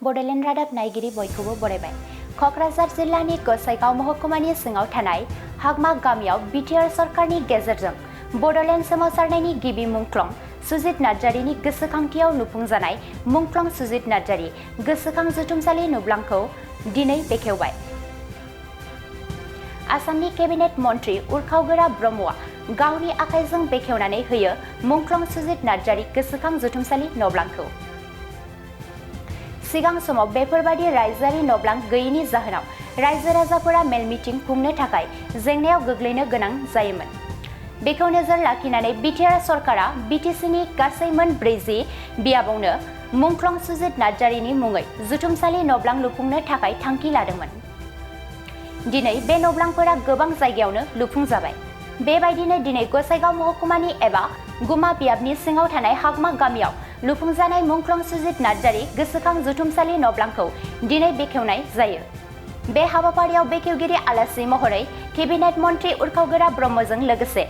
बड'लेण्ड रादाब नायगिरि बयखौबो बरायबाय। क'क्राझार जिल्लानि गसाइगाव महकुमानि सिङाव थानाय हागमा गामियाव बिटिआर सरकारनि गेजेरजों बड'लेण्ड सोमावसारनायनि गिबि मुंख्लं सुजित नार्जारिनि गोसोखांथियाव लुफुंजानाय मुंख्लं सुजित नार्जारि गोसोखां जुथुमसालि नुब्लांखौ दिनै बेखेवबाय। आसामनि केबिनेट मन्त्रि उरखावगोरा ब्रह्मआ गावनि आखाइजों बेखेवनानै होयो मुंख्लं सुजित नार्जारि गोसोखां जुथुमसालि नब्लांखौ। सिगां समाव बेफोरबादि रायजोआरि नब्लां गैयैनि जाहोनाव रायजो राजाफोरा मेल मिटिं खुंनो थाखाय जेंनायाव गोग्लैनो गोनां जायोमोन। बेखौ नोजोर लाखिनानै बिटिआर सरकारा बिटिसिनि गासै मोन 40 बियाबावनो मुंख्लं सुजित नार्जारिनि मुङै जुथुमसालि नब्लां लुफुंनो थाखाय थांखि लादोंमोन। दिनै बे नब्लांफोरा गोबां जायगायावनो लुफुंजाबाय। बेबायदिनो दिनै गसाइगाव महकुमानि एबा गुमा बियाबनि सिङाव थानाय हागमा गामियाव लुफुंजानाय मुंख्लं सुजित नार्जारि गोसोखां जुथुमसालि नब्लांखौ दिनै बेखेवनाय जायो। बे हाबाफारियाव बेखेवगिरि आलासि महरै केबिनेट मन्त्रि उरखावगोरा ब्रह्मजों लोगोसे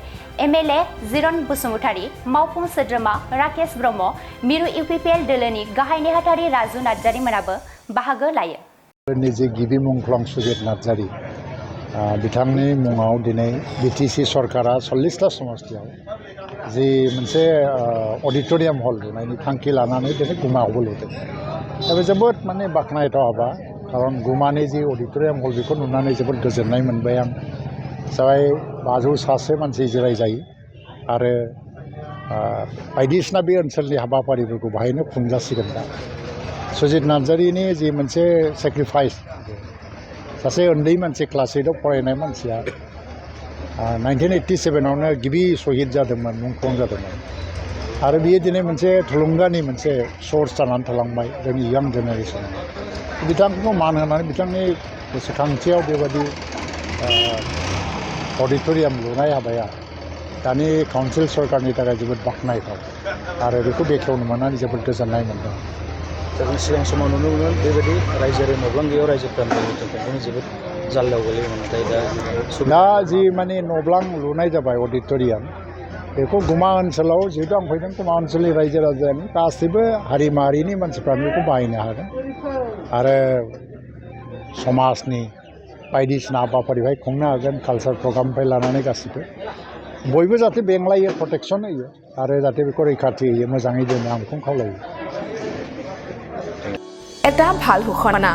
एमएलए जिरन बसुमतारी, मावफुं सोद्रोमा राकेश ब्रह्म, मिरु इउपिपिएल दोलोनि गाहाय नेहाथारि राजु नार्जारि मोनाबो बाहागो लायो। निजे गिबि मुंख्लं सुजित नार्जारि बिथांनि मुङाव दिनै बिटिसि सरकारा 40टा समस्तियाव जि मोनसे अडिट'रियाम हल लुनायनि थांखि लानानै दिनै गुमायावबो लुदों। दा बे जोबोद माने बाख्नायथाव हाबा, खारन गुमानि जि अडिट'रियाम हल बेखौ नुनानै जोबोद गोजोननाय मोनबाय आं। जाय 500 मानसि जिरायजायो आरो बायदिसिना बे ओनसोलनि हाबाफारिफोरखौ बाहायनो खुंजासिगोन। दा सुजित नार्जारिनि जि मोनसे सेक्रिफाइस, सासे उन्दै मानसि क्लास 8आव फरायनाय मानसिया 1987आवनो गिबि शहीद जादोंमोन, मुंख्लं जादोंमोन आरो बियो दिनै मोनसे थुलुंगानि मोनसे सर्स जानानै थालांबाय जोंनि यां जेनेरेसन। बिथांखौ मान होनानै बिथांनि गोसोखांथियाव बेबायदि अडिट'रियाम लुनाय हाबाया दानि काउन्सिल सरकारनि थाखाय जोबोद बाख्नायथाव आरो बेखौ बेखेवनो मोननानै जोबोद गोजोननाय मोनदों। जों सिगां समाव नुनो मोनो बेबायदि रायजोआरि नब्लां गैयाव रायजोफ्रा थाखाय जोबोद जाल्लायाव गोलैयोमोन। नाथाय दा जि माने नब्लां लुनाय जाबाय अडिट'रियाम, बेखौ गुमा ओनसोलाव जिहेतु आं फैदों, गुमा ओनसोलनि रायजो राजानि गासैबो हारि माहारिनि मानसिफ्रानो बेखौ बाहायनो हागोन आरो समाजनि बायदिसिना हाबाफारि बेहाय खुंनो हागोन। कालचार प्रग्रामनिफ्राय लानानै गासिबो बयबो जाहाथे बेंलायो, प्रटेक्सन होयो आरो जाहाथे बेखौ रैखाथि होयो, मोजाङै दोनो, आं बेखौनो खावलायो। এটা ভাল ঘোষণা।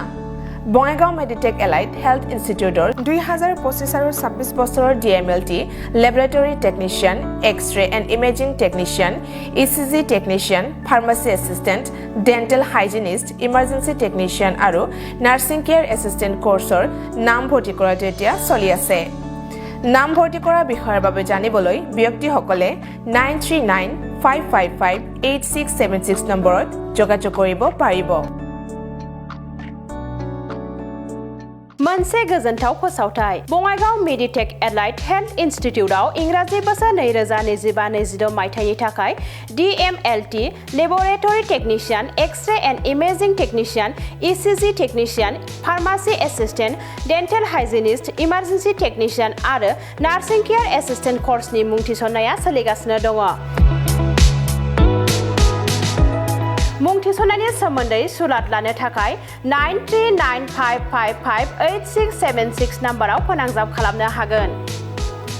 বঙাইগাঁও মেডিটেক এলাইট হেল্থ ইনষ্টিটিউটৰ 2025 আৰু 26 বছৰৰ DMLT laboratory technician, X-ray and imaging technician, ECG technician, pharmacy assistant, dental hygienist, emergency technician আৰু নাৰ্ছিং কেয়াৰ এছিষ্টেণ্ট কোৰ্চৰ নাম ভৰ্তি কৰাটো এতিয়া চলি আছে। নাম ভৰ্তি কৰাৰ বিষয়ৰ বাবে জানিবলৈ ব্যক্তিসকলে 9395558676 নম্বৰত যোগাযোগ কৰিব পাৰিব। मोनसे गोजोनथाव फोसावथाय। बङाइगाव मेडिटेक एलाइट हेल्थ इनस्टिट्यूटआव इंराजि बोसोर 2025-26 मायथाइनि थाखाय DMLT laboratory technician, X-ray and imaging technician, ECG technician, pharmacy assistant, dental hygienist, emergency technician आरो नार्सिं केयार एसिस्टेंट कोर्सनि मुं थिसननाया सोलिगासिनो दङ। मुं थिसननायनि सोमोन्दै सुलाद लानो थाखाय 9395558676 नाम्बाराव फोनांजाब खालामनो हागोन।